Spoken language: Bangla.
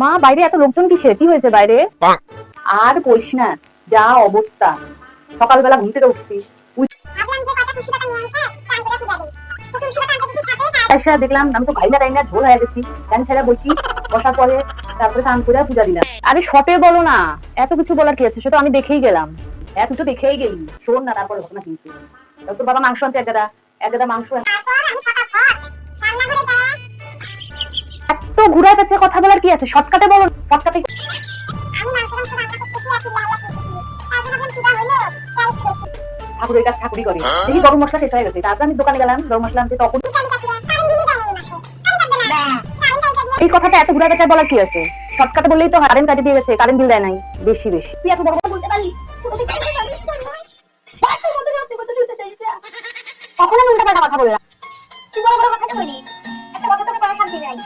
মা, বাইরে এত লোকজন কিসের? কি হয়েছে বাইরে? আর বলিস না, যা অবস্থা। সকালবেলা ঘুম থেকে উঠছি, এসে দেখলাম আমি তো ঘাইনা টাইনা ঝোল হয়ে গেছি। ফ্যান ছেড়ে বসি, বসার পরে তারপরে স্নান করে পূজা দিলাম। আরে শটে বলো না, এত কিছু বলার কি আছে? সেটা আমি দেখেই গেলাম। তুই তো দেখেই গেলি, শোন না তারপরে ঘটনা কিন্তু। তোর বাবা মাংস আনতে এক গাদা মাংস। এত ঘুরায় পেঁচে কথা বলার কি আছে? শর্টকাটে বলো, শর্টকাটে। ঠাকুরের কাছে ঠাকুরই করে। দেখি গরম মশলা শেষ হয়ে গেছে, তারপর আমি দোকানে গেলাম গরম মশলা আনতে। তখন এই কথাটা এত ঘুরায় পেঁচায় বলার কি আছে? শর্টকাটে বললেই তো কারেন্ট কাটি দিয়ে গেছে, কারেন্ট বিল দেয় নাই বেশি বেশি। তুই এত বড় কথা বলতে পারলি? কখনো আমি উল্টা পাল্টা কথা বললাম? তুই বড় বড় কথা বলি, একটা কথা তো পরে শান্তি নাই।